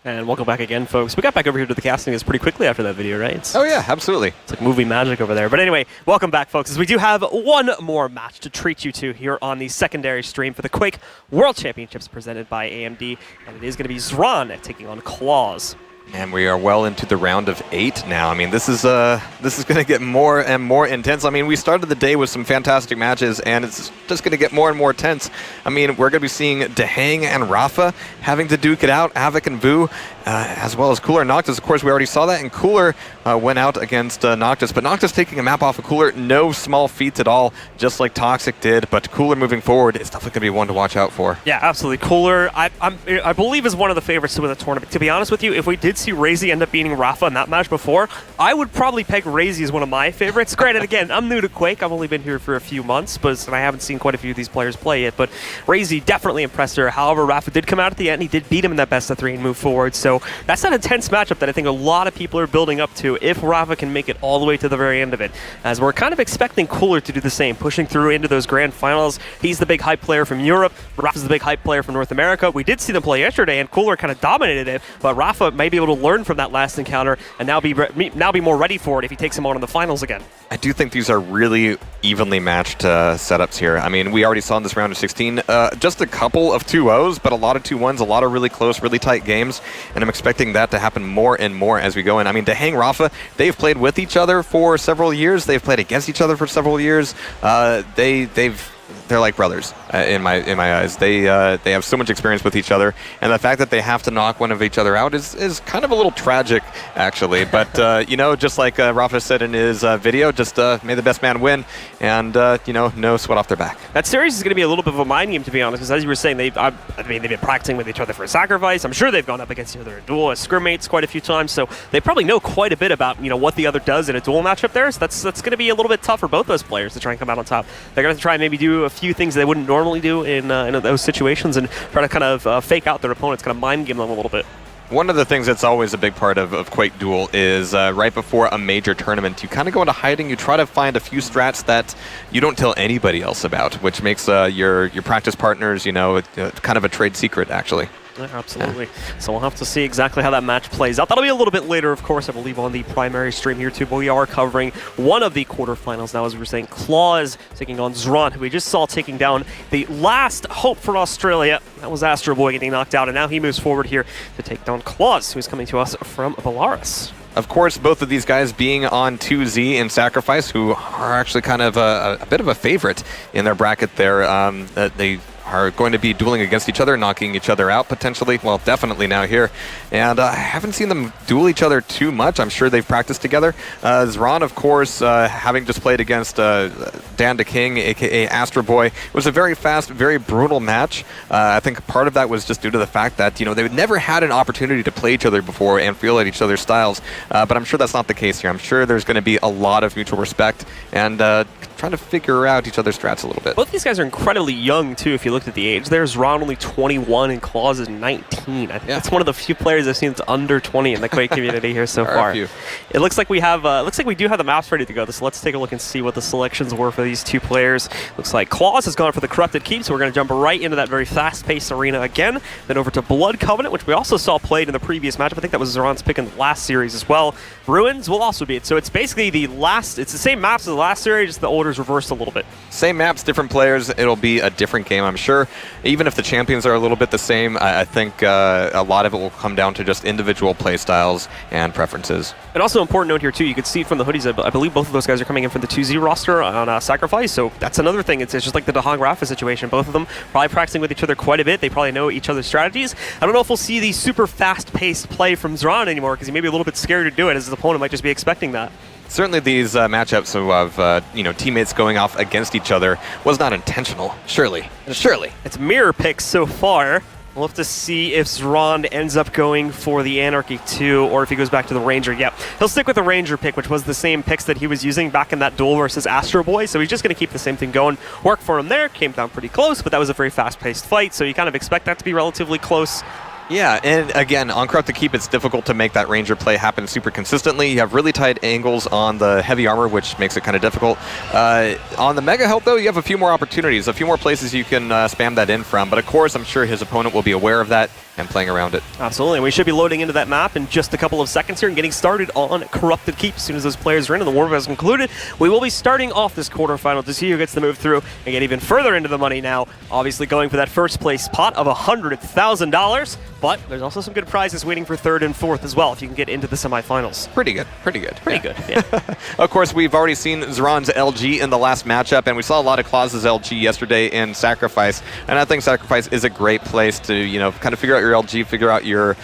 And welcome back again, folks. We got back over here to the casting pretty quickly after that video, right? Oh yeah, absolutely. It's like movie magic over there. But anyway, welcome back, folks, as we do have one more match to treat you to here on the secondary stream for the Quake World Championships presented by AMD. And it is going to be xron taking on clawz. And we are well into the round of 8 now. I mean, this is going to get more and more intense. I mean, we started the day with some fantastic matches, and it's just going to get more and more tense. I mean, we're going to be seeing Dehang and Rafa having to duke it out, Havoc and Vu, as well as Cooler and Noctis. Of course, we already saw that, and Cooler went out against Noctis. But Noctis taking a map off of Cooler, no small feats at all, just like Toxic did. But Cooler moving forward is definitely going to be one to watch out for. Yeah, absolutely. Cooler, I believe, is one of the favorites to win the tournament. To be honest with you, if we did see Razy end up beating Rafa in that match before, I would probably peg Razy as one of my favorites. Granted, again, I'm new to Quake. I've only been here for a few months, and I haven't seen quite a few of these players play yet. But Razy definitely impressed her. However, Rafa did come out at the end. He did beat him in that best-of-3 and move forward. So that's an intense matchup that I think a lot of people are building up to if Rafa can make it all the way to the very end of it. As we're kind of expecting Cooler to do the same, pushing through into those grand finals. He's the big hype player from Europe. Rafa's the big hype player from North America. We did see them play yesterday, and Cooler kind of dominated it, but Rafa may be able to learn from that last encounter and now be more ready for it if he takes him on in the finals again. I do think these are really evenly matched setups here. I mean, we already saw in this round of 16 just a couple of 2-0s, but a lot of 2-1s, a lot of really close, really tight games, and I'm expecting that to happen more and more as we go in. I mean, Dehang, Rafa, they've played with each other for several years. They've played against each other for several years. They're like brothers in my eyes. They have so much experience with each other, and the fact that they have to knock one of each other out is kind of a little tragic, actually. But you know, just like Rafa said in his video, just may the best man win, and you know, no sweat off their back. That series is going to be a little bit of a mind game, to be honest, because as you were saying, they've been practicing with each other for a sacrifice. I'm sure they've gone up against each other in duel as scrimmates quite a few times, so they probably know quite a bit about what the other does in a duel matchup there. So that's going to be a little bit tough for both those players to try and come out on top. They're going to try and maybe do a few things they wouldn't normally do in those situations and try to kind of fake out their opponents, kind of mind game them a little bit. One of the things that's always a big part of Quake Duel is right before a major tournament, you kind of go into hiding. You try to find a few strats that you don't tell anybody else about, which makes your practice partners, kind of a trade secret, actually. Yeah, absolutely. Yeah. So we'll have to see exactly how that match plays out. That'll be a little bit later, of course, I believe, on the primary stream here too, but we are covering one of the quarterfinals now, as we were saying. clawz taking on xron, who we just saw taking down the last hope for Australia. That was Astro Boy getting knocked out, and now he moves forward here to take down clawz, who's coming to us from Belarus. Of course, both of these guys being on 2Z in Sacrifice, who are actually kind of a bit of a favorite in their bracket there. They are going to be dueling against each other, knocking each other out potentially. Well, definitely now here. And I haven't seen them duel each other too much. I'm sure they've practiced together. xron, of course, having just played against Dan the King, a.k.a. Astro Boy, it was a very fast, very brutal match. I think part of that was just due to the fact that, they've never had an opportunity to play each other before and feel at each other's styles. But I'm sure that's not the case here. I'm sure there's going to be a lot of mutual respect and trying to figure out each other's strats a little bit. Both these guys are incredibly young, too, if you looked at the age. There's xron only 21 and clawz is 19. I think that's one of the few players I've seen that's under 20 in the Quake community here so far. It looks like we do have the maps ready to go. So let's take a look and see what the selections were for these two players. Looks like clawz has gone for the Corrupted Keep, so we're going to jump right into that very fast-paced arena again. Then over to Blood Covenant, which we also saw played in the previous matchup. I think that was xron's pick in the last series as well. Ruins will also be it. So it's basically it's the same maps as the last series, just the order's reversed a little bit. Same maps, different players. It'll be a different game, I'm sure. Even if the champions are a little bit the same, I think a lot of it will come down to just individual play styles and preferences. And also important note here too, you can see from the hoodies, I believe both of those guys are coming in from the 2Z roster on Sacrifice, so that's another thing. It's just like the Dehang Rafa situation. Both of them probably practicing with each other quite a bit. They probably know each other's strategies. I don't know if we'll see the super fast-paced play from xron anymore, because he may be a little bit scared to do it, as his opponent might just be expecting that. Certainly these matchups of teammates going off against each other was not intentional. Surely. It's mirror picks so far. We'll have to see if xron ends up going for the Anarchy 2 or if he goes back to the Ranger. Yep, he'll stick with the Ranger pick, which was the same picks that he was using back in that duel versus Astro Boy, so he's just going to keep the same thing going. Worked for him there, came down pretty close, but that was a very fast-paced fight, so you kind of expect that to be relatively close. Yeah, and again, on Corrupted Keep, it's difficult to make that Ranger play happen super consistently. You have really tight angles on the heavy armor, which makes it kind of difficult. On the Mega Health, though, you have a few more opportunities, a few more places you can spam that in from. But of course, I'm sure his opponent will be aware of that and playing around it. Absolutely. We should be loading into that map in just a couple of seconds here and getting started on Corrupted Keep. As soon as those players are in and the war has concluded, we will be starting off this quarterfinal to see who gets to move through and get even further into the money now. Obviously going for that first place pot of $100,000, but there's also some good prizes waiting for third and fourth as well if you can get into the semifinals. Pretty good, pretty good. Pretty good, yeah. Of course, we've already seen xron's LG in the last matchup, and we saw a lot of clawz's LG yesterday in Sacrifice, and I think Sacrifice is a great place to, you know, kind of figure out your LG, figure out your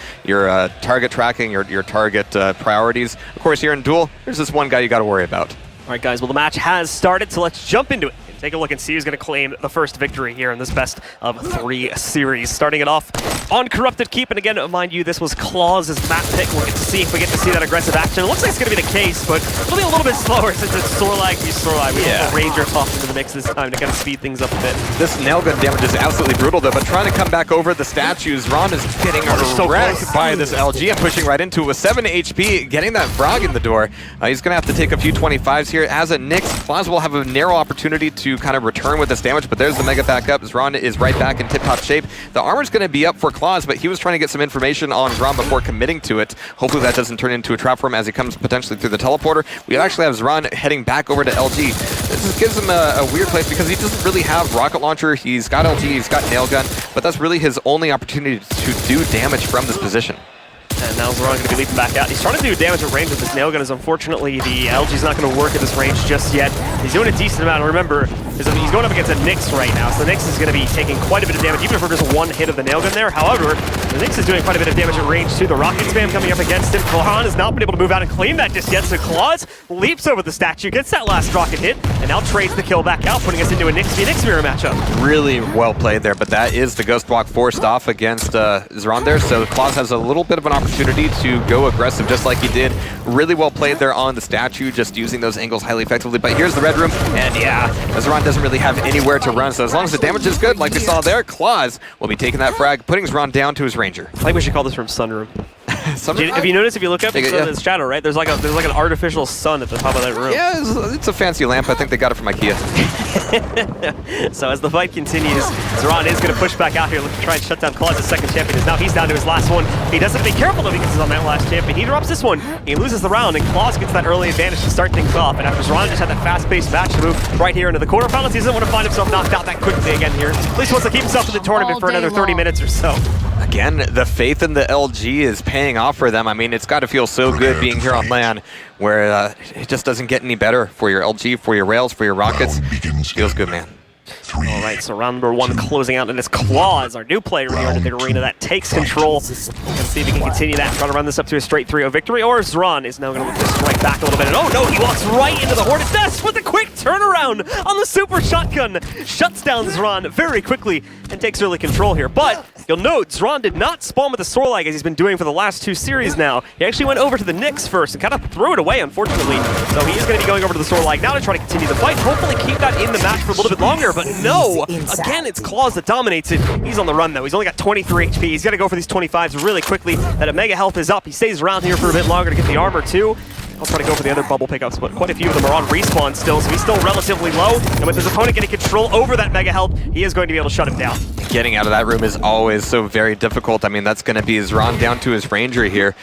target tracking, your target priorities. Of course, here in Duel, there's this one guy you got to worry about. All right, guys, well, the match has started, so let's jump into it. Take a look and see who's going to claim the first victory here in this best of 3 series. Starting it off on Corrupted Keep, and again, mind you, this was clawz's map pick. We'll get to see if we get to see that aggressive action. It looks like it's going to be the case, but it'll be a little bit slower since it's Sorlag v Sorlag. We have a Ranger tossed into the mix this time to kind of speed things up a bit. This nail gun damage is absolutely brutal, though, but trying to come back over the statues, xron is getting wrecked by this LG and pushing right into it with 7 HP, getting that frog in the door. He's going to have to take a few 25s here. As a Nyx, clawz will have a narrow opportunity to kind of return with this damage, but there's the mega backup. xron is right back in tip-top shape. The armor's going to be up for clawz, but he was trying to get some information on xron before committing to it. Hopefully that doesn't turn into a trap for him as he comes potentially through the teleporter. We actually have xron heading back over to LG. This gives him a weird place because he doesn't really have rocket launcher. He's got LG, he's got nail gun, but that's really his only opportunity to do damage from this position. And now xron going to be leaping back out. He's trying to do damage at range with this nail gun, as unfortunately the LG's not going to work at this range just yet. He's doing a decent amount. Remember, he's going up against a Nyx right now, so the Nyx is going to be taking quite a bit of damage, even if we're just one hit of the nail gun there. However, the Nyx is doing quite a bit of damage at range too. The rocket spam coming up against him. Clawz has not been able to move out and claim that just yet, so clawz leaps over the statue, gets that last rocket hit, and now trades the kill back out, putting us into a Nyx v Nyx mirror matchup. Really well played there, but that is the Ghost Walk forced off against xron there, so clawz has a little bit of an opportunity to go aggressive just like he did. Really well played there on the statue, just using those angles highly effectively. But here's the red room, and yeah, xron doesn't really have anywhere to run, so as long as the damage is good, like we saw there, clawz will be taking that frag, putting xron down to his ranger. I think we should call this room Sunroom. Have you noticed, if you look up, it's shadow, right? There's like an artificial sun at the top of that room. Yeah, it's a fancy lamp. I think they got it from IKEA. So as the fight continues, xron is going to push back out here, looking to try and shut down clawz, the second champion. As now he's down to his last one. He doesn't be careful though because he's on that last champion. He drops this one. He loses the round, and clawz gets that early advantage to start things off. And after xron just had that fast-paced match to move right here into the quarterfinals, he doesn't want to find himself knocked out that quickly again here. At least wants to keep himself in the tournament for another 30 minutes or so. Again, the faith in the LG is paying off for them. I mean, it's got to feel so good being here on LAN, where it just doesn't get any better for your LG, for your rails, for your rockets. Feels good, man. All right, so round number 1 closing out, and it's clawz, our new player here into the arena that takes control. Let's see if he can continue that, try to run this up to a straight 3-0 victory, or xron is now going to look to strike back a little bit. And oh no, he walks right into the Hornet's Nest with a quick turnaround on the super shotgun. Shuts down xron very quickly and takes early control here. But you'll note, xron did not spawn with the Sorlag as he's been doing for the last 2 series now. He actually went over to the Nyx first and kind of threw it away, unfortunately. So he is going to be going over to the Sorlag now to try to continue the fight, hopefully keep that in the match for a little bit longer, but no! Again, it's clawz that dominates it. He's on the run, though. He's only got 23 HP. He's got to go for these 25s really quickly. That mega health is up. He stays around here for a bit longer to get the armor, too. I'll try to go for the other bubble pickups, but quite a few of them are on respawn still, so he's still relatively low. And with his opponent getting control over that mega health, he is going to be able to shut him down. Getting out of that room is always so very difficult. I mean, that's going to be xron down to his ranger here.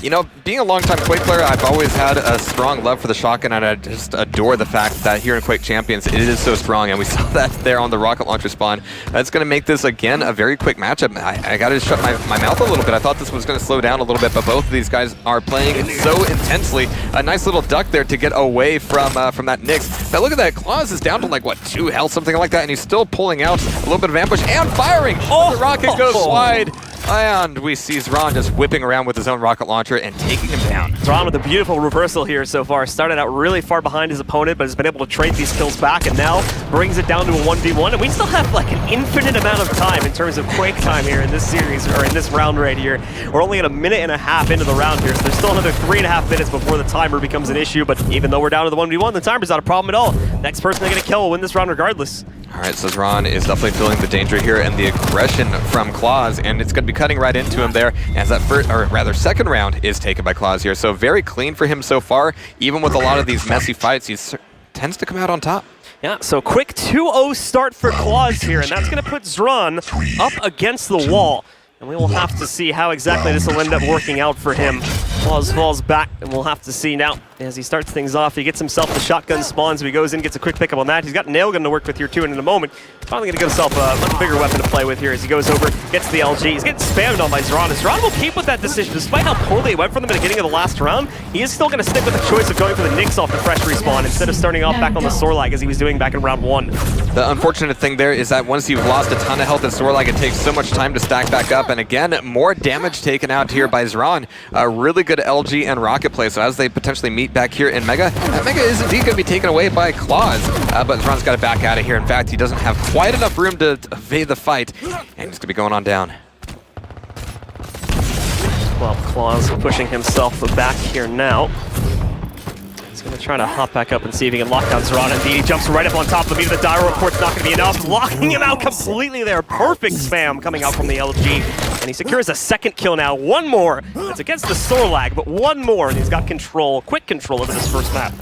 You know, being a longtime Quake player, I've always had a strong love for the shotgun, and I just adore the fact that here in Quake Champions, it is so strong, and we saw that there on the rocket launcher spawn. That's going to make this, again, a very quick matchup. I got to shut my mouth a little bit. I thought this was going to slow down a little bit, but both of these guys are playing so intensely. A nice little duck there to get away from that Nyx. Now look at that, clawz is down to like, what, 2 health, something like that, and he's still pulling out a little bit of ambush and firing. Oh, the rocket goes wide. And we see xron just whipping around with his own rocket launcher and taking him down. xron with a beautiful reversal here so far. Started out really far behind his opponent, but has been able to trade these kills back, and now brings it down to a 1v1. And we still have like an infinite amount of time in terms of Quake time here in this series, or in this round right here. We're only at 1.5 minutes into the round here, so there's still another 3.5 minutes before the timer becomes an issue. But even though we're down to the 1v1, the timer's not a problem at all. Next person to get a kill will win this round regardless. All right, so xron is definitely feeling the danger here and the aggression from clawz, and it's going to be cutting right into him there as that first, or rather second round is taken by clawz here. So very clean for him so far. Even with a lot of these messy fights, he tends to come out on top. Yeah, so quick 2-0 start for clawz here, and that's going to put xron up against the wall. And we will have to see how exactly this will end up working out for him. clawz falls back, and we'll have to see now as he starts things off. He gets himself the shotgun spawn, so he goes in, gets a quick pickup on that. He's got nail gun to work with here too, and in a moment, he's finally going to get himself a much bigger weapon to play with here as he goes over, gets the LG. He's getting spammed on by xron. xron will keep with that decision, despite how poorly it went for them at the beginning of the last round. He is still going to stick with the choice of going for the Nyx off the fresh respawn instead of starting off back on the Sorlag as he was doing back in round 1. The unfortunate thing there is that once you've lost a ton of health in Sorlag, it takes so much time to stack back up. And again, more damage taken out here by xron. A really good LG and rocket play. So as they potentially meet back here in Mega, that Mega is indeed going to be taken away by clawz. But xron's got to back out of here. In fact, he doesn't have quite enough room to evade the fight. And he's going to be going on down. Well, clawz pushing himself back here now. He's going to try to hop back up and see if he can lock down xron. Indeed, he jumps right up on top of him. Even the Dire Report's not going to be enough. Locking him out completely there. Perfect spam coming out from the LG. And he secures a second kill now. One more. It's against the Sorlag, but one more. And he's got control, quick control over this first map.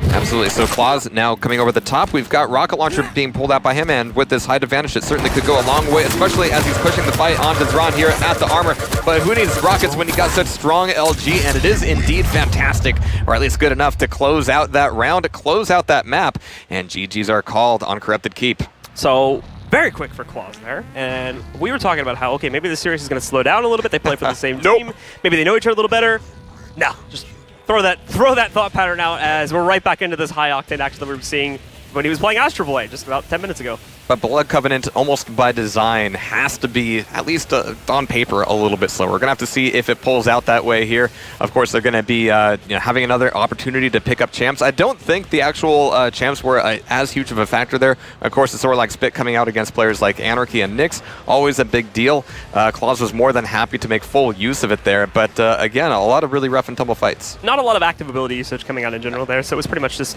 Absolutely. So clawz now coming over the top. We've got rocket launcher being pulled out by him, and with this height advantage, it certainly could go a long way, especially as he's pushing the fight onto xron here at the armor. But who needs rockets when you got such strong LG? And it is indeed fantastic, or at least good enough to close out that round, close out that map, and GGs are called on Corrupted Keep. So very quick for clawz there, and we were talking about how, okay, maybe the series is going to slow down a little bit. They play for the same team. Maybe they know each other a little better. No, just throw that thought pattern out as we're right back into this high octane action that we were seeing when he was playing Astro Boy just about 10 minutes ago. But Blood Covenant, almost by design, has to be, at least on paper, a little bit slower. We're going to have to see if it pulls out that way here. Of course, they're going to be having another opportunity to pick up champs. I don't think the actual champs were as huge of a factor there. Of course, the Sorlag spit coming out against players like Anarchy and Nyx, always a big deal. clawz was more than happy to make full use of it there. But again, a lot of really rough and tumble fights. Not a lot of active ability usage coming out in general there, so it was pretty much just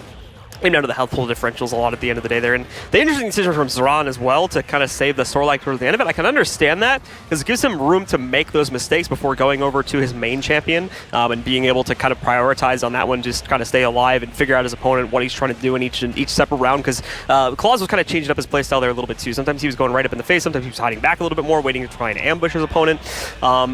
maybe down to the health pool differentials a lot at the end of the day there. And the interesting decision from xron as well to kind of save the Sorlag towards the end of it, I can understand that because it gives him room to make those mistakes before going over to his main champion and being able to kind of prioritize on that one, just kind of stay alive and figure out his opponent, what he's trying to do in each separate round, because clawz was kind of changing up his playstyle there a little bit too. Sometimes he was going right up in the face, sometimes he was hiding back a little bit more, waiting to try and ambush his opponent.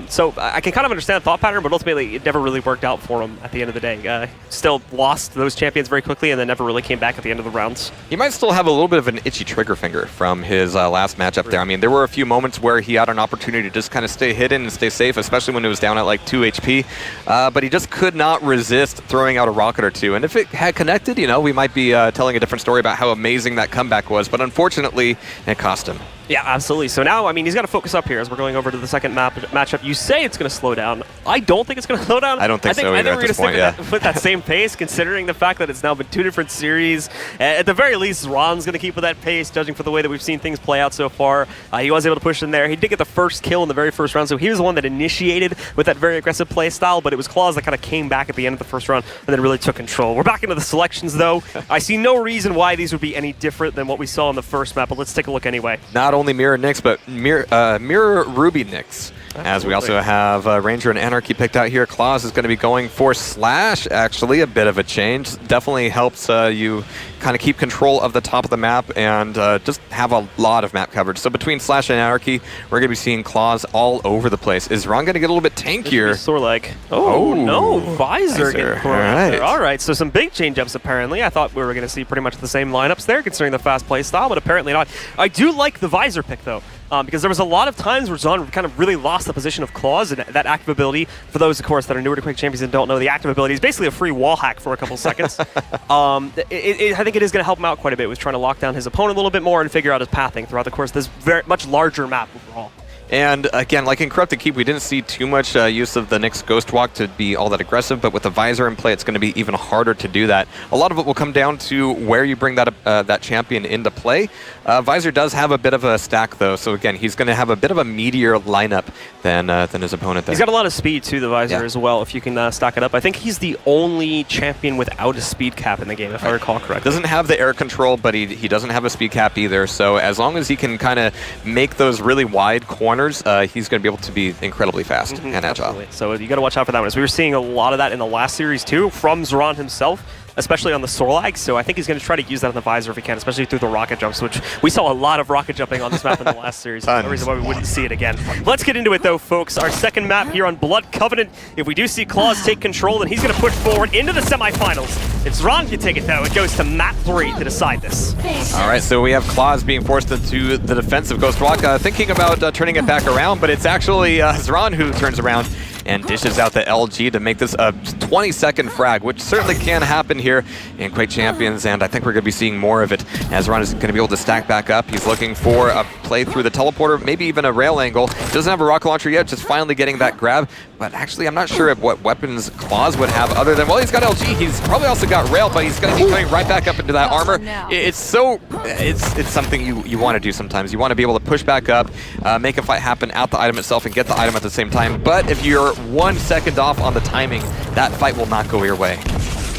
So I can kind of understand the thought pattern, but ultimately it never really worked out for him at the end of the day. Still lost those champions very quickly and then never really came back at the end of the rounds. He might still have a little bit of an itchy trigger finger from his last matchup there. I mean, there were a few moments where he had an opportunity to just kind of stay hidden and stay safe, especially when it was down at like 2 HP. But he just could not resist throwing out a rocket or two. And if it had connected, we might be telling a different story about how amazing that comeback was. But unfortunately, it cost him. Yeah, absolutely. So now, I mean, he's got to focus up here as we're going over to the second matchup. You say it's going to slow down. I don't think it's going to slow down. I don't think so either at this point, I think we're going to stick with that same pace, considering the fact that it's now been 2 different series. At the very least, xron's going to keep with that pace, judging for the way that we've seen things play out so far. He was able to push in there. He did get the first kill in the very first round, so he was the one that initiated with that very aggressive play style, but it was clawz that kind of came back at the end of the first round and then really took control. We're back into the selections, though. I see no reason why these would be any different than what we saw in the first map, but let's take a look anyway. Not only Mirror Nyx, but Mirror Ruby Nyx. As we also have Ranger and Anarchy picked out here. clawz is going to be going for Slash, actually. A bit of a change. Definitely helps you kind of keep control of the top of the map and just have a lot of map coverage. So between Slash and Anarchy, we're going to be seeing clawz all over the place. Is xron going to get a little bit tankier? Sorlag. Oh, no. Visor getting thrown out there. All right, so some big change-ups apparently. I thought we were going to see pretty much the same lineups there, considering the fast play style, but apparently not. I do like the Visor pick, though. Because there was a lot of times where xron kind of really lost the position of clawz and that active ability. For those, of course, that are newer to Quake Champions and don't know, the active ability is basically a free wall hack for a couple seconds. I think it is going to help him out quite a bit with trying to lock down his opponent a little bit more and figure out his pathing throughout the course of this very much larger map overall. And again, like in Corrupted Keep, we didn't see too much use of the Nyx Ghost Walk to be all that aggressive, but with the Visor in play, it's going to be even harder to do that. A lot of it will come down to where you bring that champion into play. Visor does have a bit of a stack, though, so again, he's going to have a bit of a meatier lineup than his opponent there. He's got a lot of speed, too, the Visor, as well, if you can stack it up. I think he's the only champion without a speed cap in the game, if I recall correctly. Doesn't have the air control, but he doesn't have a speed cap either, so as long as he can kind of make those really wide corners, he's going to be able to be incredibly fast and agile. Absolutely. So you got to watch out for that one. As we were seeing a lot of that in the last series, too, from xron himself, especially on the Sorlag, so I think he's going to try to use that on the Visor if he can, especially through the rocket jumps, which we saw a lot of rocket jumping on this map in the last series. No reason why we wouldn't see it again. Let's get into it, though, folks. Our second map here on Blood Covenant. If we do see clawz take control, then he's going to push forward into the semifinals. If xron can take it, though, it goes to map 3 to decide this. All right, so we have clawz being forced into the defensive Ghost Walk, thinking about turning it back around, but it's actually xron who turns around and dishes out the LG to make this a 20-second frag, which certainly can happen here in Quake Champions, and I think we're going to be seeing more of it as xron is going to be able to stack back up. He's looking for a play through the teleporter, maybe even a rail angle. Doesn't have a rocket launcher yet, just finally getting that grab, but actually I'm not sure what weapons clawz would have other than, well, he's got LG, he's probably also got rail, but he's going to be coming right back up into that armor. It's something you want to do sometimes. You want to be able to push back up, make a fight happen at the item itself and get the item at the same time, but if you're 1 second off on the timing, that fight will not go your way.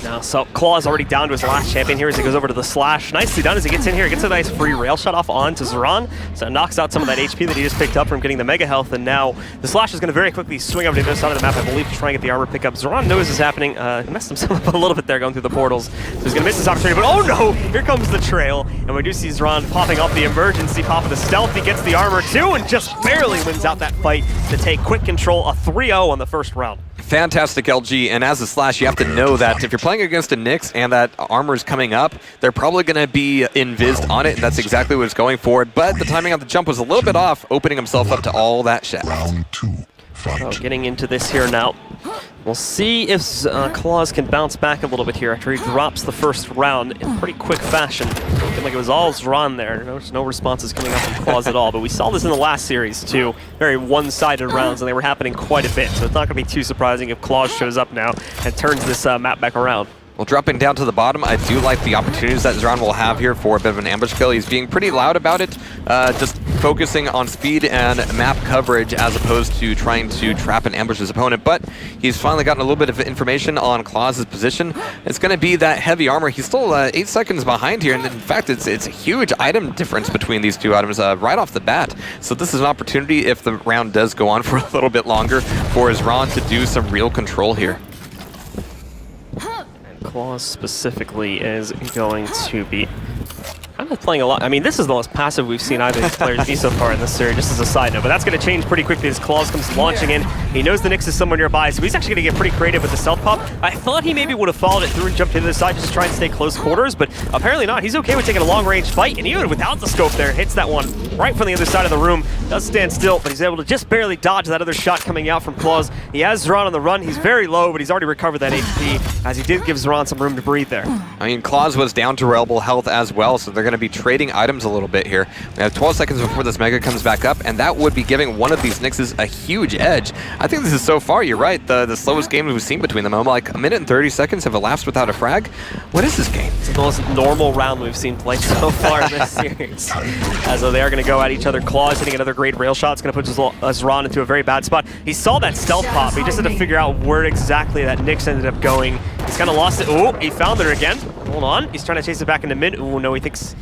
Now, so clawz already down to his last champion here as he goes over to the slash. Nicely done as he gets in here. Gets a nice free rail shot off onto xron. So it knocks out some of that HP that he just picked up from getting the mega health. And now the slash is going to very quickly swing over to the other side of the map, I believe, to try and get the armor pickup. xron knows this is happening. He messed himself up a little bit there going through the portals. So he's going to miss this opportunity. But oh no! Here comes the trail. And we do see xron popping off the emergency pop of the stealth. He gets the armor too and just barely wins out that fight to take quick control. A 3-0 on the first round. Fantastic LG, and as a slash, you have to know that if you're playing against a Nyx and that armor is coming up, they're probably going to be invised on it, and that's exactly what it's going for. But the timing on the jump was a little bit off, opening himself up to all that shit. So getting into this here now. We'll see if clawz can bounce back a little bit here after he drops the first round in pretty quick fashion. Looking like it was all xron there. There's no responses coming up from clawz at all, but we saw this in the last series too. Very one-sided rounds, and they were happening quite a bit, so it's not going to be too surprising if clawz shows up now and turns this map back around. Well, dropping down to the bottom, I do like the opportunities that xron will have here for a bit of an ambush kill. He's being pretty loud about it, just focusing on speed and map coverage as opposed to trying to trap and ambush his opponent. But he's finally gotten a little bit of information on clawz's position. It's going to be that heavy armor. He's still 8 seconds behind here, and in fact, it's a huge item difference between these two items right off the bat. So this is an opportunity, if the round does go on for a little bit longer, for xron to do some real control here. clawz specifically is going to be kind of playing a lot. I mean, this is the most passive we've seen either of these players be so far in this series, just as a side note. But that's going to change pretty quickly as clawz comes launching in. He knows the Nyx is somewhere nearby, so he's actually going to get pretty creative with the stealth pop. I thought he maybe would have followed it through and jumped into the side just to try and stay close quarters, but apparently not. He's okay with taking a long-range fight, and even without the scope there, hits that one right from the other side of the room. Does stand still, but he's able to just barely dodge that other shot coming out from clawz. He has xron on the run. He's very low, but he's already recovered that HP, as he did give xron some room to breathe there. I mean, clawz was down to reliable health as well, so they're going to be trading items a little bit here. We have 12 seconds before this mega comes back up, and that would be giving one of these Nyxes a huge edge. I think this is so far, you're right, the slowest game we've seen between them. I'm like, 1 minute and 30 seconds have elapsed without a frag? What is this game? It's the most normal round we've seen played so far in this series. As though they are going to go at each other. clawz hitting another great rail shot. It's going to put xron into a very bad spot. He saw that stealth pop. He just had to figure out where exactly that Nyx ended up going. He's kind of lost it. Oh, he found her again. Hold on. He's trying to chase it back into mid. Oh, no, he thinks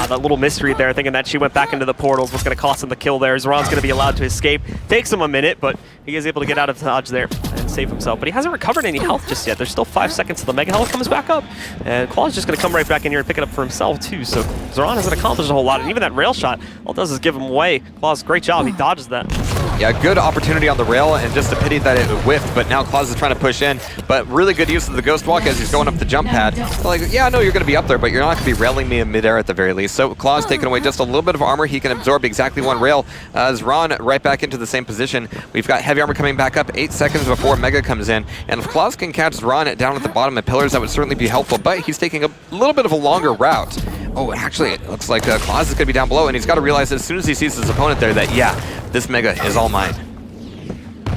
that little mystery there, thinking that she went back into the portals was going to cost him the kill there. xron's going to be allowed to escape. Takes him a minute, but he is able to get out of dodge there and save himself. But he hasn't recovered any health just yet. There's still 5 seconds till the mega health comes back up. And clawz just going to come right back in here and pick it up for himself, too. So xron hasn't accomplished a whole lot. And even that rail shot, all it does is give him away. clawz, great job. He dodges that. Yeah, good opportunity on the rail, and just a pity that it whiffed, but now clawz is trying to push in. But really good use of the Ghost Walk as he's going up the jump pad. Like, yeah, I know you're going to be up there, but you're not going to be railing me in midair at the very least. So clawz taking away just a little bit of armor. He can absorb exactly one rail. xron right back into the same position. We've got heavy armor coming back up 8 seconds before Mega comes in. And if clawz can catch xron down at the bottom of pillars, that would certainly be helpful, but he's taking a little bit of a longer route. Oh, actually, it looks like clawz is going to be down below, and he's got to realize as soon as he sees his opponent there that, yeah, this Mega is all mine.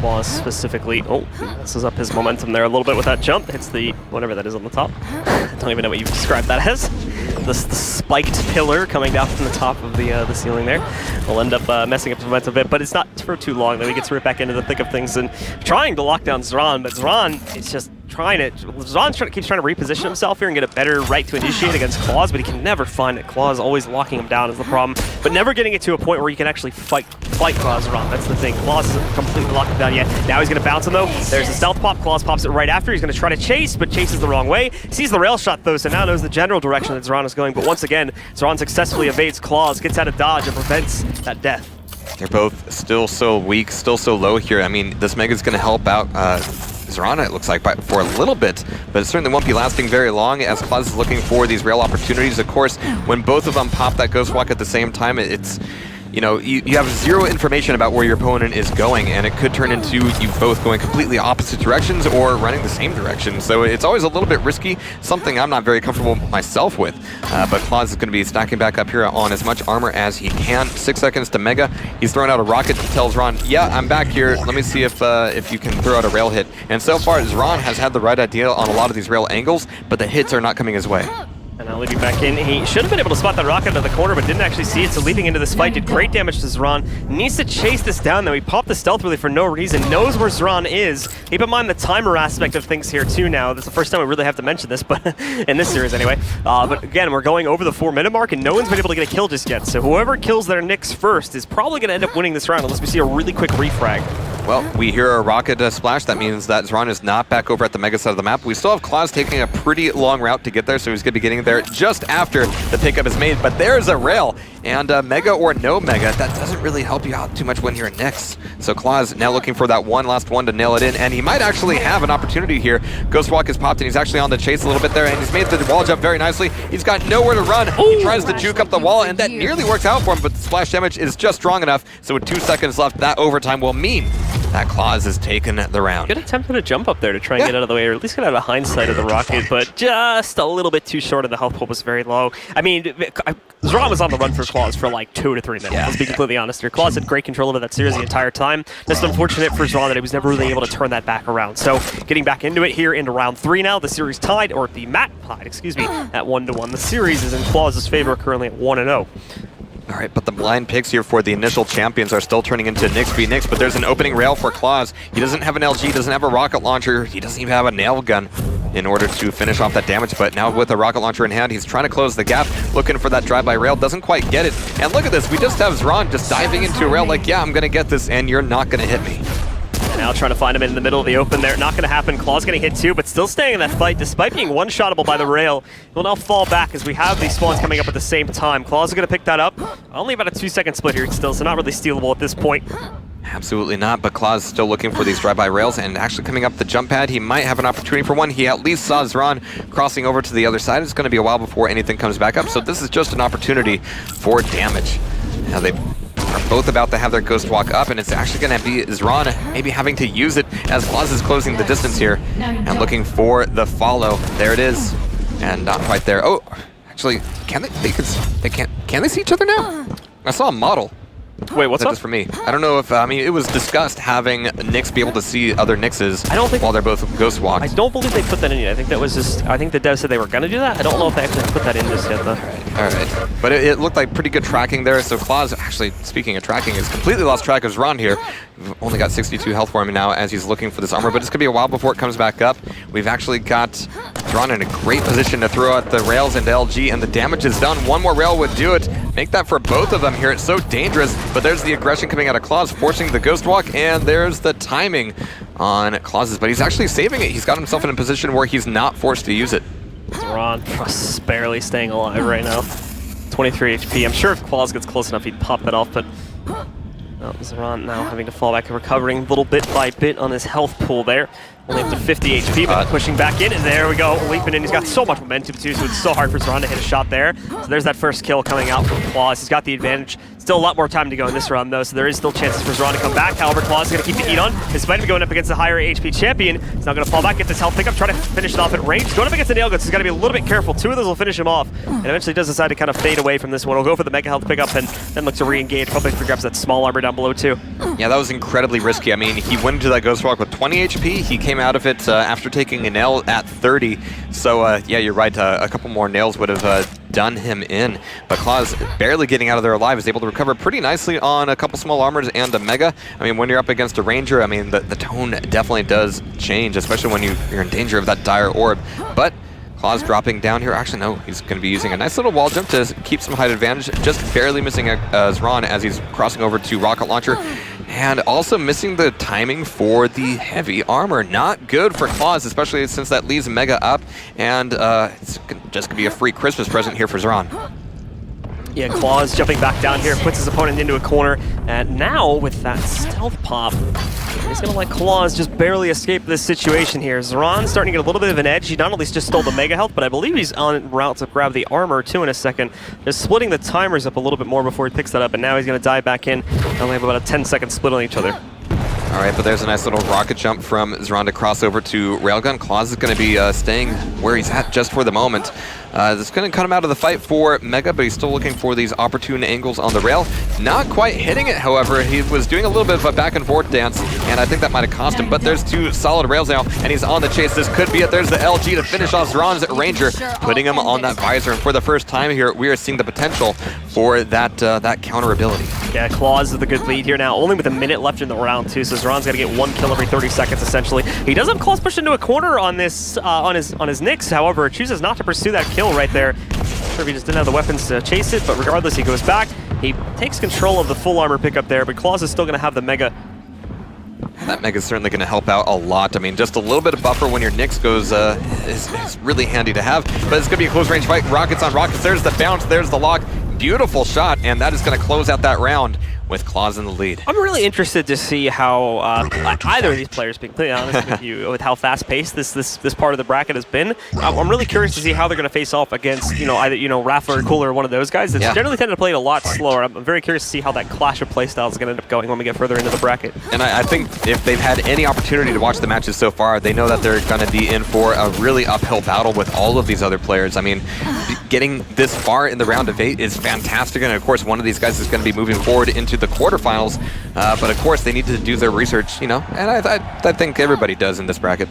clawz specifically, messes up his momentum there a little bit with that jump. Hits the, whatever that is on the top. I don't even know what you described that as. The spiked pillar coming down from the top of the ceiling there will end up messing up his momentum a bit, but it's not for too long. Then he gets right back into the thick of things and trying to lock down xron, but xron is just keeps trying to reposition himself here and get a better right to initiate against clawz, but he can never find it. clawz always locking him down is the problem, but never getting it to a point where he can actually fight clawz. That's the thing. clawz isn't completely locked him down yet. Now he's going to bounce him though. There's the stealth pop. clawz pops it right after. He's going to try to chase, but chases the wrong way. Sees the rail shot though, so now knows the general direction that xron is going. But once again, xron successfully evades clawz, gets out of dodge, and prevents that death. They're both still so weak, still so low here. I mean, this Mega's going to help out xron, it looks like, for a little bit, but it certainly won't be lasting very long as clawz is looking for these rail opportunities. Of course, when both of them pop that Ghost Walk at the same time, it's, you know, you have zero information about where your opponent is going, and it could turn into you both going completely opposite directions or running the same direction. So it's always a little bit risky, something I'm not very comfortable myself with. But clawz is going to be stacking back up here on as much armor as he can. 6 seconds to Mega. He's throwing out a rocket. He tells xron, yeah, I'm back here. Let me see if you can throw out a rail hit. And so far, xron has had the right idea on a lot of these rail angles, but the hits are not coming his way. And now leading back in, he should have been able to spot that rocket into the corner, but didn't actually see it, so leading into this fight did great damage to xron. Needs to chase this down, though. He popped the stealth really for no reason, knows where xron is. Keep in mind the timer aspect of things here, too, now. This is the first time we really have to mention this, but in this series, anyway. But again, we're going over the 4-minute mark, and no one's been able to get a kill just yet, so whoever kills their Nyx first is probably going to end up winning this round, unless we see a really quick refrag. Well, we hear a rocket splash. That means that xron is not back over at the Mega side of the map. We still have clawz taking a pretty long route to get there, so he's going to be getting there just after the pickup is made. But there's a rail, and Mega or no Mega, that doesn't really help you out too much when you're Nyx. So clawz now looking for that last one to nail it in, and he might actually have an opportunity here. Ghost Walk is popped, and he's actually on the chase a little bit there, and he's made the wall jump very nicely. He's got nowhere to run. He tries to juke up the wall, and that nearly works out for him, but the splash damage is just strong enough. So with 2 seconds left, that overtime will mean that clawz has taken the round. Good attempt at a jump up there to try and get out of the way, or at least get out of hindsight of the rocket, but just a little bit too short, and the health pool was very low. I mean, xron was on the run for clawz for like 2 to 3 minutes, let's be completely honest here. clawz had great control over that series the entire time. Just unfortunate for xron that he was never really able to turn that back around. So getting back into it here into round 3 now, the series tied, or the map tied, excuse me, at 1-1. The series is in clawz's favor currently at 1-0. All right, but the blind picks here for the initial champions are still turning into Nyx v Nyx, but there's an opening rail for clawz. He doesn't have an LG, doesn't have a rocket launcher, he doesn't even have a nail gun in order to finish off that damage, but now with a rocket launcher in hand, he's trying to close the gap, looking for that drive-by rail, doesn't quite get it. And look at this, we just have xron just diving into a rail like, yeah, I'm gonna get this, and you're not gonna hit me. Now trying to find him in the middle of the open there. Not going to happen. clawz getting hit too, but still staying in that fight despite being one-shottable by the rail. He'll now fall back as we have these spawns coming up at the same time. clawz is going to pick that up. Only about a 2-second split here still, so not really stealable at this point. Absolutely not, but clawz is still looking for these drive-by rails, and actually coming up the jump pad, he might have an opportunity for one. He at least saw xron crossing over to the other side. It's going to be a while before anything comes back up, so this is just an opportunity for damage. Now they are both about to have their Ghost Walk up, and it's actually going to be xron maybe having to use it as clawz is closing the distance here and looking for the follow. There it is, and not quite there. Oh, actually, can they see each other now? I saw a model. Wait, what's up? Just for me. I don't know if, I mean, it was discussed having Nyx be able to see other Nyxes while they're both Ghost Walked. I don't believe they put that in yet. I think that was just, I think the devs said they were going to do that. I don't know if they actually put that in just yet, though. All right. But it looked like pretty good tracking there. So clawz, actually, speaking of tracking, has completely lost track of xron here. We've only got 62 health for him now as he's looking for this armor, but it's going to be a while before it comes back up. We've actually got xron in a great position to throw out the rails into LG, and the damage is done. One more rail would do it. Make that for both of them here. It's so dangerous, but there's the aggression coming out of clawz, forcing the Ghost Walk, and there's the timing on clawz's, but he's actually saving it. He's got himself in a position where he's not forced to use it. xron just barely staying alive right now. 23 HP. I'm sure if clawz gets close enough, he'd pop that off, but xron now having to fall back and recovering little bit by bit on his health pool there. Only up to 50 HP, but pushing back in, and there we go, leaping in. He's got so much momentum too, so it's so hard for xron to hit a shot there. So there's that first kill coming out from clawz. He's got the advantage. Still a lot more time to go in this round, though, so there is still chances for xron to come back. However, clawz is going to keep the heat on. Despite him going up against a higher HP champion, he's not going to fall back, get this health pickup, try to finish it off at range. Going up against the nail guns, he's got to be a little bit careful. Two of those will finish him off, and eventually does decide to kind of fade away from this one. He'll go for the mega health pickup and then look to re-engage. Probably grabs that small armor down below, too. Yeah, that was incredibly risky. I mean, he went into that Ghost Rock with 20 HP. He came out of it after taking a nail at 30. So, yeah, you're right. A couple more nails would have done him in. But clawz, barely getting out of there alive, is able to recover pretty nicely on a couple small armors and a mega. I mean, when you're up against a ranger, I mean, the tone definitely does change, especially when you're in danger of that dire orb. But clawz dropping down here. Actually, no, he's going to be using a nice little wall jump to keep some height advantage, just barely missing xron as he's crossing over to rocket launcher. And also missing the timing for the heavy armor. Not good for clawz, especially since that leaves mega up. And it's just going to be a free Christmas present here for xron. Yeah, clawz jumping back down here, puts his opponent into a corner. And now, with that stealth pop, he's going to let clawz just barely escape this situation here. xron starting to get a little bit of an edge. He not only just stole the mega health, but I believe he's en route to grab the armor, too, in a second. Just splitting the timers up a little bit more before he picks that up, and now he's going to dive back in. They only have about a 10-second split on each other. All right, but there's a nice little rocket jump from xron to cross over to railgun. clawz is going to be staying where he's at just for the moment. This is going to cut him out of the fight for mega, but he's still looking for these opportune angles on the rail. Not quite hitting it, however. He was doing a little bit of a back and forth dance, and I think that might have cost him. But there's two solid rails now, and he's on the chase. This could be it. There's the LG to finish off xron's ranger, putting him on that visor. And for the first time here, we are seeing the potential for that counter ability. Yeah, clawz with a good lead here now, only with a minute left in the round, too. So xron's got to get one kill every 30 seconds, essentially. He does have clawz pushed into a corner on this on his Nyx, however, chooses not to pursue that kill right there. Not sure if he just didn't have the weapons to chase it, but regardless, he goes back. He takes control of the full armor pickup there, but clawz is still going to have the mega. That mega is certainly going to help out a lot. I mean, just a little bit of buffer when your Nyx goes is really handy to have. But it's going to be a close range fight. Rockets on rockets. There's the bounce. There's the lock. Beautiful shot, and that is going to close out that round with clawz in the lead. I'm really interested to see how either of these players, being completely honest with you, with how fast-paced this part of the bracket has been. I'm really curious to see how they're going to face off against, either Rafa or Cooler or one of those guys. It's generally tended to play it a lot slower. I'm very curious to see how that clash of playstyles is going to end up going when we get further into the bracket. And I think if they've had any opportunity to watch the matches so far, they know that they're going to be in for a really uphill battle with all of these other players. I mean, getting this far in the round of 8 is fantastic, and of course one of these guys is going to be moving forward into the quarterfinals, but of course they need to do their research, and I think everybody does in this bracket.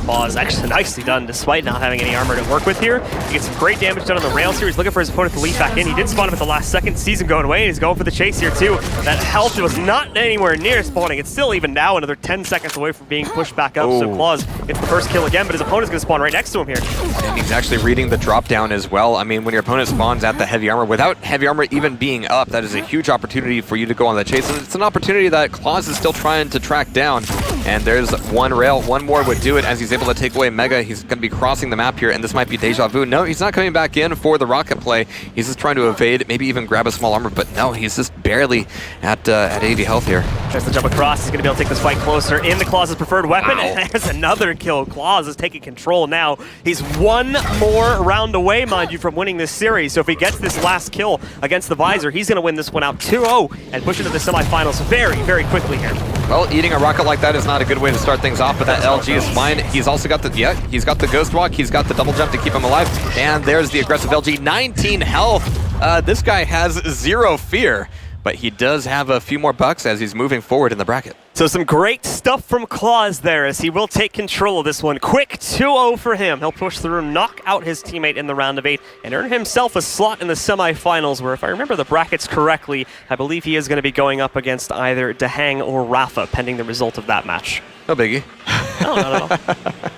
clawz actually nicely done despite not having any armor to work with here. He gets some great damage done on the rails here. He's looking for his opponent to leap back in. He did spawn him at the last second, sees him going away, and he's going for the chase here too. That health was not anywhere near spawning. It's still even now another 10 seconds away from being pushed back up. So clawz gets the first kill again, but his opponent's going to spawn right next to him here. And he's actually reading the drop down as well. I mean, when your opponent spawns at the heavy armor, without heavy armor even being up, that is a huge opportunity for you to go on the chase. And it's an opportunity that clawz is still trying to track down. And there's one rail. One more would do it as he's able to take away Mega. He's going to be crossing the map here, and this might be deja vu. No, he's not coming back in for the rocket play. He's just trying to evade, maybe even grab a small armor, but no, he's just barely at 80 health here. Tries to jump across. He's going to be able to take this fight closer in the clawz's preferred weapon. Wow. And there's another kill. clawz is taking control now. He's one more round away, mind you, from winning this series. So if he gets this last kill against the Visor, he's going to win this one out 2-0 and push into the semifinals very, very quickly here. Well, eating a rocket like that is not a good way to start things off, but that LG is fine. He's also got he's got the Ghost Walk, he's got the double jump to keep him alive, and there's the aggressive LG, 19 health. This guy has zero fear, but he does have a few more bucks as he's moving forward in the bracket. So some great stuff from clawz there as he will take control of this one. Quick 2-0 for him. He'll push through, knock out his teammate in the round of 8, and earn himself a slot in the semifinals where, if I remember the brackets correctly, I believe he is going to be going up against either Dahang or Rafa, pending the result of that match. No biggie. No, not at all.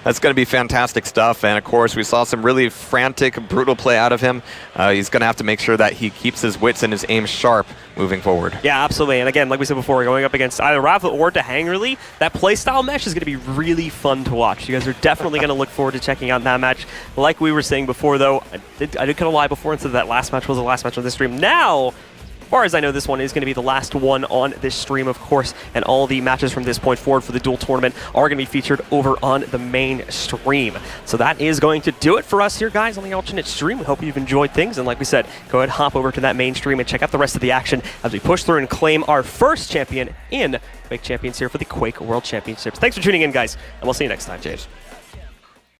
That's going to be fantastic stuff, and of course we saw some really frantic, brutal play out of him. He's going to have to make sure that he keeps his wits and his aim sharp moving forward. Yeah, absolutely, and again, like we said before, we're going up against either Rafa or Dahang, really. That playstyle match is going to be really fun to watch. You guys are definitely going to look forward to checking out that match. Like we were saying before, though, I did kind of lie before and said that last match was the last match on this stream. Now, far as I know, this one is going to be the last one on this stream, of course, and all the matches from this point forward for the dual tournament are going to be featured over on the main stream. So that is going to do it for us here, guys, on the alternate stream. We hope you've enjoyed things, and like we said, go ahead, hop over to that main stream and check out the rest of the action as we push through and claim our first champion in Quake Champions here for the Quake World Championships. Thanks for tuning in, guys, and we'll see you next time. Cheers.